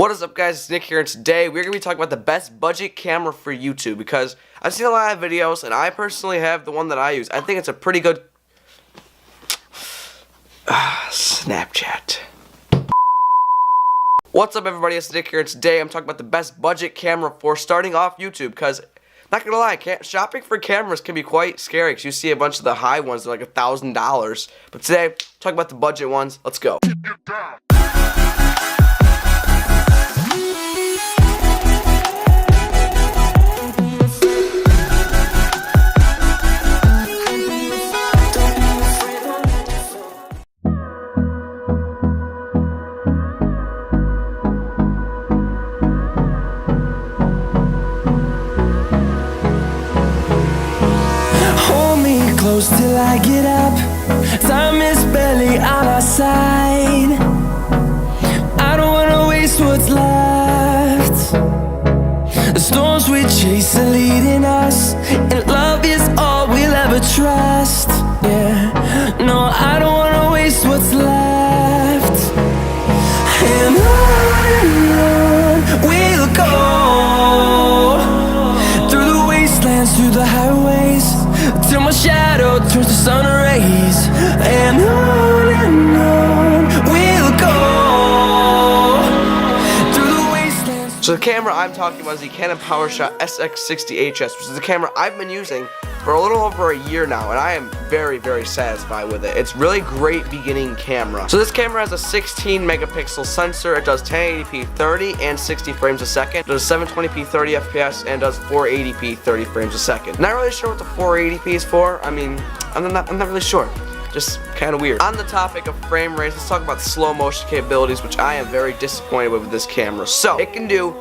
What is up, guys? It's Nick here, and today we're going to be talking about the best budget camera for YouTube because I've seen a lot of videos and I personally have the one that I use. I think it's a pretty good Snapchat. What's up, everybody? It's Nick here, and today I'm talking about the best budget camera for starting off YouTube because, not gonna lie, shopping for cameras can be quite scary because you see a bunch of the high ones, they're like $1,000. But today, talk about the budget ones. Let's go. Close till I get up. Time is barely on our side. I don't wanna waste what's left. The storms we chase are leading us, and love is all we'll ever trust. Yeah, no, I don't wanna waste what's left. And on we'll go, through the wastelands, through the highways, till my shadow turns to sun rays. And on we'll go, through the wastelands. So the camera I'm talking about is the Canon PowerShot SX60HS, which is the camera I've been using for a little over a year now, and I am very, very satisfied with it. It's really great beginning camera. So this camera has a 16 megapixel sensor. It does 1080p 30 and 60 frames a second. It does 720p 30 FPS and does 480p 30 frames a second. Not really sure what the 480p is for. I mean, I'm not really sure. Just kind of weird. On the topic of frame rates, let's talk about slow motion capabilities, which I am very disappointed with this camera. So it can do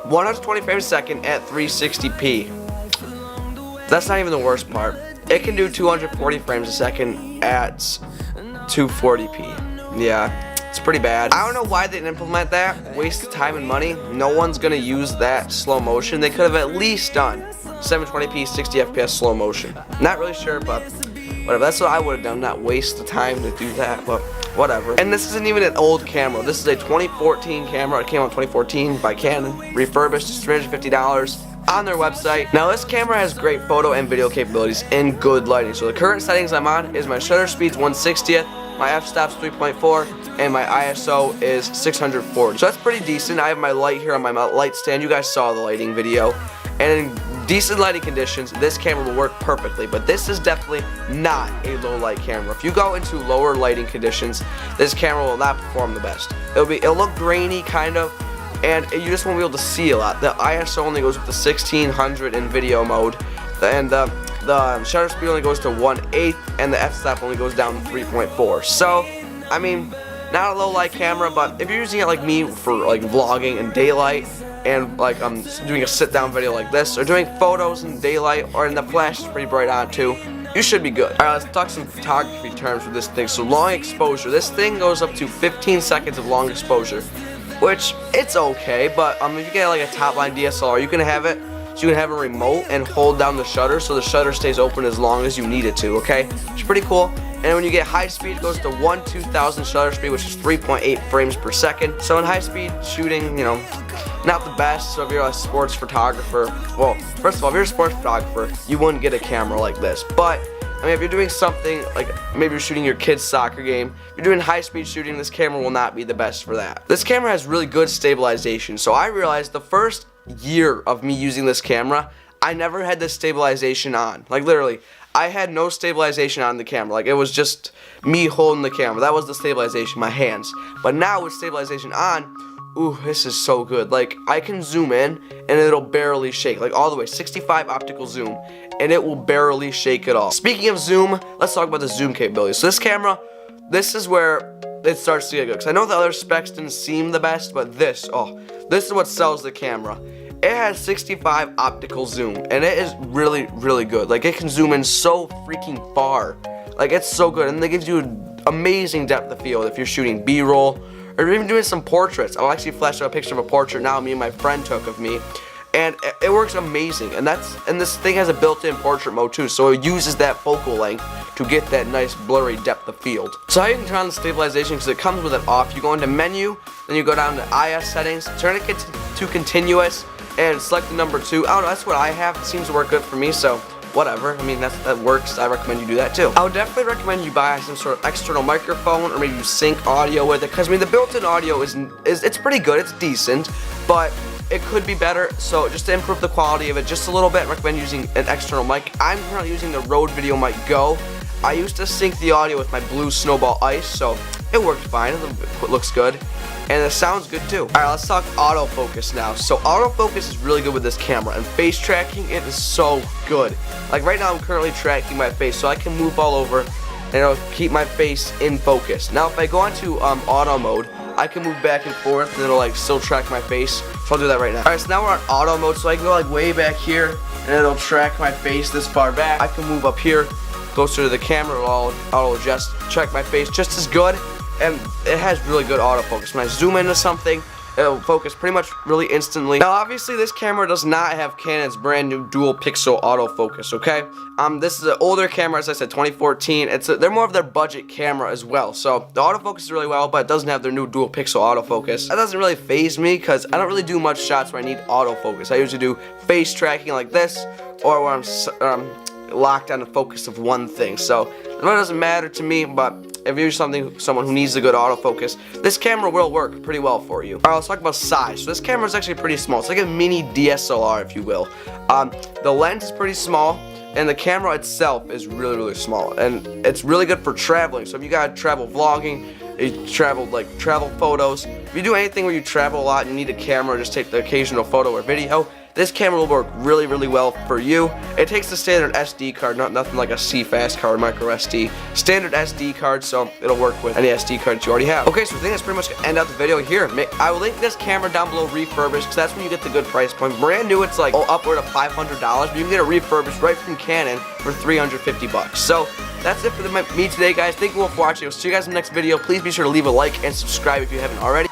120 frames a second at 360p. That's not even the worst part. It can do 240 frames a second at 240p. Yeah, it's pretty bad. I don't know why they didn't implement that. Waste of time and money. No one's gonna use that slow motion. They could have at least done 720p 60 FPS slow motion. Not really sure, but whatever. That's what I would have done. Not waste the time to do that, but whatever. And this isn't even an old camera. This is a 2014 camera. It came out in 2014 by Canon. Refurbished. It's $350 on their website. Now this camera has great photo and video capabilities and good lighting. So the current settings I'm on is my shutter speed's 1/60th, my f-stop's 3.4, and my ISO is 640. So that's pretty decent. I have my light here on my light stand. You guys saw the lighting video. And in decent lighting conditions, this camera will work perfectly. But this is definitely not a low light camera. If you go into lower lighting conditions, this camera will not perform the best. It'll look grainy kind of, and you just won't be able to see a lot. The ISO only goes up to 1600 in video mode, and the shutter speed only goes to 1/8, and the f-stop only goes down to 3.4. So, I mean, not a low light camera, but if you're using it like me for like vlogging in daylight, and like doing a sit down video like this, or doing photos in daylight, or in the flash is pretty bright on too, you should be good. Alright, let's talk some photography terms with this thing. So long exposure. This thing goes up to 15 seconds of long exposure, which it's okay, but if you get like a top line DSLR, you can have it so you can have a remote and hold down the shutter so the shutter stays open as long as you need it to, okay? It's pretty cool. And when you get high speed, it goes to 1/2000 shutter speed, which is 3.8 frames per second. So in high speed shooting, you know, not the best. So if you're a sports photographer, well, first of all, if you're a sports photographer, you wouldn't get a camera like this. But I mean, if you're doing something like maybe you're shooting your kid's soccer game, you're doing high-speed shooting, this camera will not be the best for that. This camera has really good stabilization. So I realized the first year of me using this camera, I never had this stabilization on. Like literally, I had no stabilization on the camera. Like it was just me holding the camera. That was the stabilization, my hands. But now with stabilization on, ooh, this is so good. Like I can zoom in and it'll barely shake, like all the way, 65 optical zoom, and it will barely shake at all. Speaking of zoom, let's talk about the zoom capabilities. So this camera, this is where it starts to get good. Because I know the other specs didn't seem the best, but this is what sells the camera. It has 65 optical zoom, and it is really, really good. Like it can zoom in so freaking far. Like it's so good, and it gives you amazing depth of field if you're shooting B-roll or even doing some portraits. I'll actually flash up a picture of a portrait now me and my friend took of me, and it works amazing. And this thing has a built-in portrait mode too, so it uses that focal length to get that nice blurry depth of field. So how you can turn on the stabilization, because it comes with it off, you go into menu, then you go down to IS settings, turn it to continuous, and select the number 2. I don't know, that's what I have. It seems to work good for me, so whatever. I mean, that works. I recommend you do that too. I would definitely recommend you buy some sort of external microphone, or maybe you sync audio with it, because I mean the built-in audio is it's pretty good. It's decent, but it could be better. So just to improve the quality of it just a little bit, I recommend using an external mic. I'm currently using the Rode VideoMic Go. I used to sync the audio with my Blue Snowball Ice, so it worked fine. It looks good. And it sounds good too. Alright, let's talk autofocus now. So autofocus is really good with this camera, and face tracking, it is so good. Like right now I'm currently tracking my face, so I can move all over and it'll keep my face in focus. Now if I go into auto mode, I can move back and forth and it'll like still track my face. So I'll do that right now. Alright, so now we're on auto mode, so I can go like way back here and it'll track my face this far back. I can move up here closer to the camera, it'll adjust, track my face just as good. And it has really good autofocus. When I zoom into something, it'll focus pretty much really instantly. Now obviously this camera does not have Canon's brand new dual pixel autofocus, okay? This is an older camera, as I said, 2014. They're more of their budget camera as well. So the autofocus is really well, but it doesn't have their new dual pixel autofocus. That doesn't really faze me, because I don't really do much shots where I need autofocus. I usually do face tracking like this, or where I'm locked on the focus of one thing. So it really doesn't matter to me, but if you're someone who needs a good autofocus, this camera will work pretty well for you. Alright, let's talk about size. So this camera is actually pretty small. It's like a mini DSLR, if you will. The lens is pretty small, and the camera itself is really, really small. And it's really good for traveling. So if you gotta travel vlogging, you travel photos, if you do anything where you travel a lot and you need a camera, just take the occasional photo or video, this camera will work really, really well for you. It takes the standard SD card, nothing like a CFast card, micro SD. Standard SD card, so it'll work with any SD card that you already have. Okay, so I think that's pretty much going to end out the video here. I will link this camera down below refurbished, because that's when you get the good price point. Brand new, it's like upward of $500, but you can get it refurbished right from Canon for $350. So that's it for me today, guys. Thank you all for watching. I'll see you guys in the next video. Please be sure to leave a like and subscribe if you haven't already.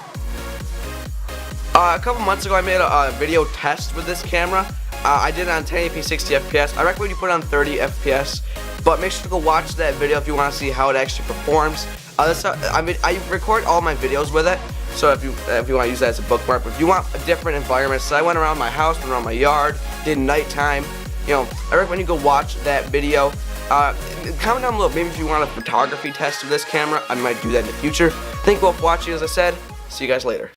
A couple months ago, I made a video test with this camera. I did it on 1080p 60 FPS. I recommend you put it on 30 FPS, but make sure to go watch that video if you want to see how it actually performs. I record all my videos with it, so if you want to use that as a bookmark. But if you want a different environment, so I went around my house, went around my yard, did nighttime. You know, I recommend you go watch that video. Comment down below, maybe if you want a photography test of this camera, I might do that in the future. Thank you all for watching, as I said. See you guys later.